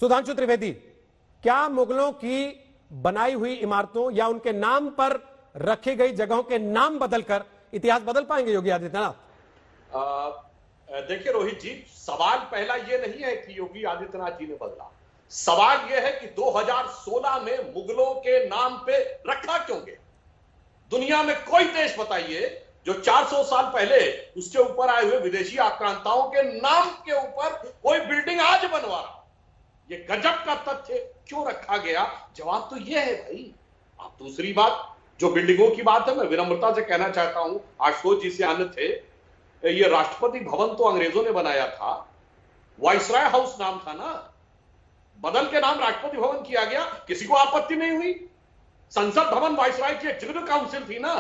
सुधांशु त्रिवेदी, क्या मुगलों की बनाई हुई इमारतों या उनके नाम पर रखी गई जगहों के नाम बदलकर इतिहास बदल पाएंगे योगी आदित्यनाथ? देखिए रोहित जी, सवाल पहला ये नहीं है कि योगी आदित्यनाथ जी ने बदला। सवाल यह है कि 2016 में मुगलों के नाम पे रखा क्यों गया? दुनिया में कोई देश बताइए जो 400 साल पहले उसके ऊपर आए हुए विदेशी आक्रांताओं के नाम के ऊपर कोई बिल्डिंग आज बनवा रहा। ये गजब का तथ्य क्यों रखा गया? जवाब तो ये है भाई। आप दूसरी बात, जो बिल्डिंगों की बात है, मैं विनम्रता से कहना चाहता हूं, आशुतोष जी से आने थे, ये राष्ट्रपति भवन तो अंग्रेजों ने बनाया था, वाइसराय हाउस नाम था ना, बदल के नाम राष्ट्रपति भवन किया गया, किसी को आपत्ति नहीं हुई। संसद भवन वाइसराय की एग्जीक्यूटिव काउंसिल थी ना,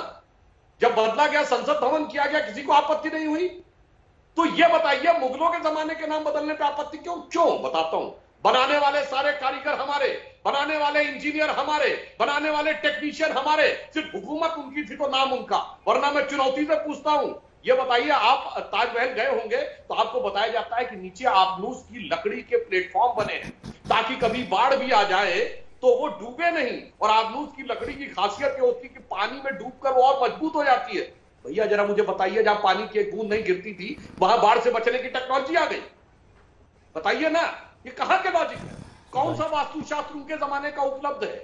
जब बदला गया संसद भवन किया गया, किसी को आपत्ति नहीं हुई। तो ये बताइए मुगलों के जमाने के नाम बदलने पर आपत्ति क्यों? बताता हूं। बनाने वाले सारे कारीगर हमारे, बनाने वाले इंजीनियर हमारे, बनाने वाले टेक्नीशियन हमारे, सिर्फ हुकूमत उनकी थी तो नाम उनका। वरना मैं चुनौती से पूछता हूं, ये बताइए, आप ताजमहल गए होंगे तो आपको बताया जाता है कि नीचे आबनूस की लकड़ी के प्लेटफॉर्म बने हैं ताकि कभी बाढ़ भी आ जाए तो वो डूबे नहीं। और आबनूस की लकड़ी की खासियत ये होती है कि पानी में डूबकर वो और मजबूत हो जाती है। भैया जरा मुझे बताइए, जहां पानी की एक बूंद नहीं गिरती थी वहां बाढ़ से बचने की टेक्नोलॉजी आ गई। बताइए ना, ये कहां के लॉजिक है? कौन सा वास्तुशास्त्र उनके जमाने का उपलब्ध है?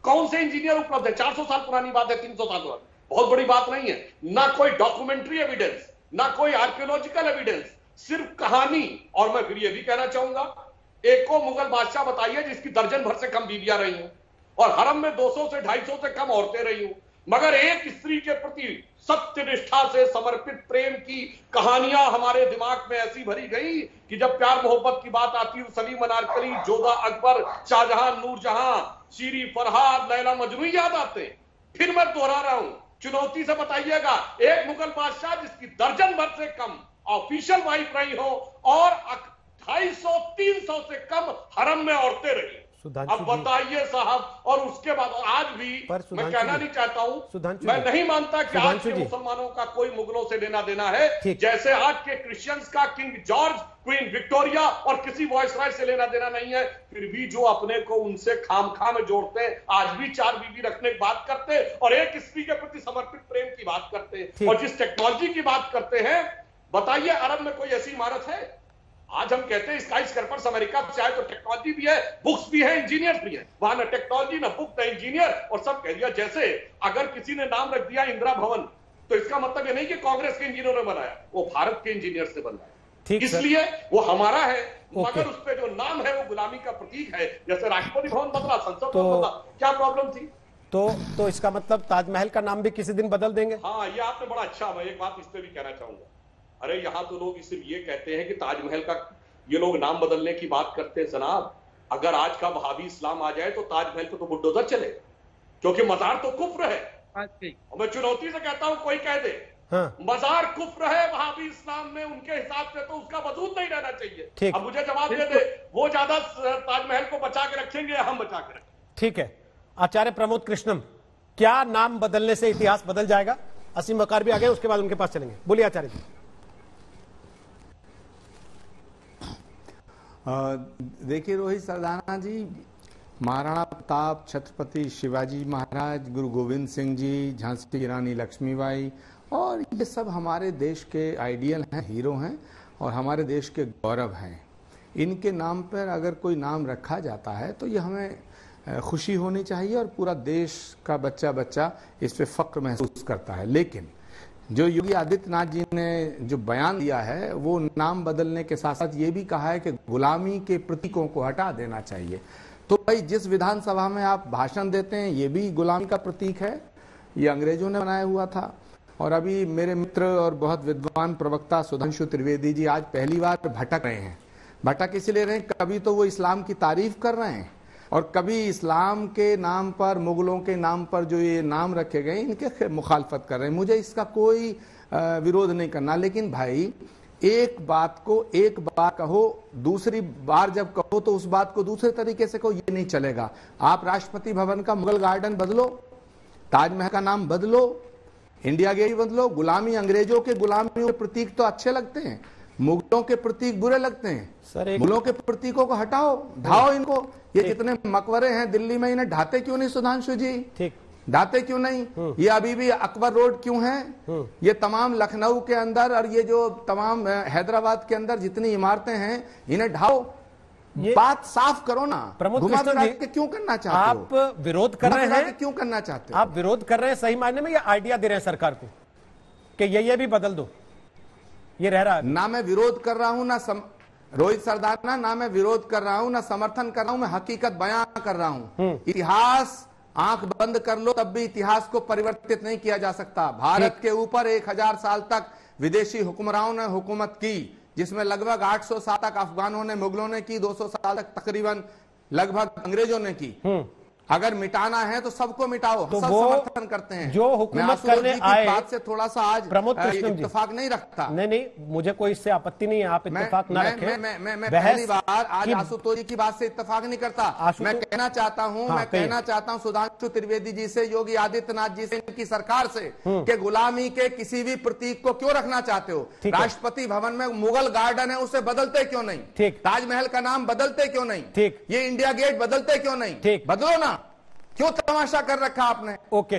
कौन से इंजीनियर उपलब्ध है? 400 साल पुरानी बात है, 300 साल पुरानी, बहुत बड़ी बात नहीं है। ना कोई डॉक्यूमेंट्री एविडेंस, ना कोई आर्कियोलॉजिकल एविडेंस, सिर्फ कहानी। और मैं फिर ये भी कहना चाहूंगा, एक को मुगल बादशाह बताइए जिसकी दर्जन भर से कम बीवियां रही हूं और हरम में 200 से 250 से कम औरतें रही हूं, मगर एक स्त्री के प्रति सत्य निष्ठा से समर्पित प्रेम की कहानियां हमारे दिमाग में ऐसी भरी गई कि जब प्यार मोहब्बत की बात आती है, सलीम अनारकली, जोधा अकबर, शाहजहां, नूरजहां, शीरी फरहाद, लैला मजनू याद आते। फिर मैं दोहरा रहा हूं, चुनौती से बताइएगा एक मुगल बादशाह जिसकी दर्जन भर से कम ऑफिशियल वाइफ रही हो और 250-300 से कम हरम में औरतें रही। अब बताइए साहब, और उसके बाद आज भी मैं कहना नहीं चाहता हूं, मैं नहीं मानता कि आज के मुसलमानों का कोई मुगलों से लेना देना है, जैसे आज के क्रिश्चियंस का किंग जॉर्ज, क्वीन विक्टोरिया और किसी वॉइसराय से लेना देना नहीं है। फिर भी जो अपने को उनसे खामखा में जोड़ते हैं, आज भी 4 बीवी रखने की बात करते हैं और एक स्त्री के प्रति समर्पित प्रेम की बात करते हैं, और जिस टेक्नोलॉजी की बात करते हैं, बताइए अरब में कोई ऐसी इमारत है? आज हम कहते हैं स्काई स्क्रैपर्स अमेरिका से आए तो टेक्नोलॉजी भी है, बुक्स भी है, इंजीनियर्स भी है। वहां ना टेक्नोलॉजी, ना बुक, ना इंजीनियर, और सब कह दिया। जैसे अगर किसी ने नाम रख दिया इंदिरा भवन, तो इसका मतलब ये नहीं कि कांग्रेस के इंजीनियरों ने बनाया, वो भारत के इंजीनियर से बनाया, इसलिए वो हमारा है। मगर उस पर जो नाम है वो गुलामी का प्रतीक है। जैसे राष्ट्रपति भवन बदला, संसद भवन बदला, क्या प्रॉब्लम थी? तो इसका मतलब ताजमहल का नाम भी किसी दिन बदल देंगे? हाँ, ये आपने बड़ा अच्छा, मैं एक बात इस पर भी कहना चाहूंगा। अरे यहां तो लोग सिर्फ ये कहते हैं कि ताजमहल का ये लोग नाम बदलने की बात करते हैं। जनाब, अगर आज का वहाबी इस्लाम आ जाए तो ताजमहल पे तो बुलडोजर चलेगा, क्योंकि मजार तो कुफ्र है। और मैं चुनौती से कहता हूं, कोई कह दे मजार कुफ्र है वहाबी इस्लाम में, उनके हिसाब से तो उसका वजूद नहीं रहना चाहिए। अब मुझे जवाब दे दे, वो ज्यादा ताजमहल को बचा के रखेंगे या हम बचा के रखेंगे? ठीक है, आचार्य प्रमोद कृष्णम, क्या नाम बदलने से इतिहास बदल जाएगा? असीम वकार भी आ गए, उसके बाद उनके पास चलेंगे। बोलिए आचार्य जी। देखिए रोहित सरदाना जी, महाराणा प्रताप, छत्रपति शिवाजी महाराज, गुरु गोविंद सिंह जी, झांसी की रानी लक्ष्मीबाई, और ये सब हमारे देश के आइडियल हैं, हीरो हैं और हमारे देश के गौरव हैं। इनके नाम पर अगर कोई नाम रखा जाता है तो ये हमें खुशी होनी चाहिए और पूरा देश का बच्चा बच्चा इस पे फख्र महसूस करता है। लेकिन जो योगी आदित्यनाथ जी ने जो बयान दिया है, वो नाम बदलने के साथ साथ ये भी कहा है कि गुलामी के प्रतीकों को हटा देना चाहिए। तो भाई, जिस विधानसभा में आप भाषण देते हैं ये भी गुलामी का प्रतीक है, ये अंग्रेजों ने बनाया हुआ था। और अभी मेरे मित्र और बहुत विद्वान प्रवक्ता सुधांशु त्रिवेदी जी आज पहली बार भटक रहे हैं। भटक इसलिए रहे हैं, कभी तो वो इस्लाम की तारीफ कर रहे हैं और कभी इस्लाम के नाम पर, मुगलों के नाम पर जो ये नाम रखे गए इनके मुखालफत कर रहे हैं। मुझे इसका कोई विरोध नहीं करना, लेकिन भाई एक बात को एक बार कहो, दूसरी बार जब कहो तो उस बात को दूसरे तरीके से कहो, ये नहीं चलेगा। आप राष्ट्रपति भवन का मुगल गार्डन बदलो, ताजमहल का नाम बदलो, इंडिया गेट बदलो। गुलामी, अंग्रेजों के गुलामी के प्रतीक तो अच्छे लगते हैं, मुगलों के प्रतीक बुरे लगते हैं सर, मुगलों के प्रतीकों को हटाओ, ढाओ इनको। ये जितने मकबरे हैं दिल्ली में, इन्हें ढाते क्यों नहीं सुधांशु जी? ठीक, ढाते क्यों नहीं? ये अभी भी अकबर रोड क्यों है? ये तमाम लखनऊ के अंदर और ये जो तमाम हैदराबाद के अंदर जितनी इमारतें हैं, इन्हें ढाओ। बात साफ करो ना। प्रमोद घुमा कृष्णन फिरा जी, के क्यों करना चाहते हो? आप विरोध कर रहे हैं, क्यों करना चाहते हो? आप विरोध कर रहे हैं सही मायने में, या आइडिया दे रहे हैं सरकार को कि ये भी बदल दो, ये रह रहा है? ना मैं विरोध कर रहा हूं, रोहित सरदारना, ना मैं विरोध कर रहा हूं, ना समर्थन कर रहा हूं, मैं हकीकत बयां कर रहा हूं। इतिहास आंख बंद कर लो तब भी इतिहास को परिवर्तित नहीं किया जा सकता। भारत के ऊपर 1000 साल तक विदेशी हुक्मरानों ने हुकूमत की, जिसमें लगभग 800 साल तक अफगानों ने, मुगलों ने की, 200 साल तक तकरीबन लगभग अंग्रेजों ने की। अगर मिटाना है तो सबको मिटाओ, तो सब वो समर्थन करते हैं। जो हुकूमत करने आए, बात से थोड़ा सा आज प्रमोद कृष्णन जी इत्तेफाक नहीं रखता। नहीं, मुझे कोई इससे आपत्ति नहीं है, आप इत्तेफाक ना रखें। मैं पहली बार आज आशुतोष जी की बात से इत्तेफाक नहीं करता। मैं कहना चाहता हूं सुधांशु त्रिवेदी जी से, योगी आदित्यनाथ जी से, इनकी सरकार से, कि गुलामी के किसी भी प्रतीक को क्यों रखना चाहते हो? राष्ट्रपति भवन में मुगल गार्डन है, उसे बदलते क्यों नहीं? ताजमहल का नाम बदलते क्यों नहीं? ये इंडिया गेट बदलते क्यों नहीं? बदलो ना, क्यों तमाशा कर रखा आपने? ओके।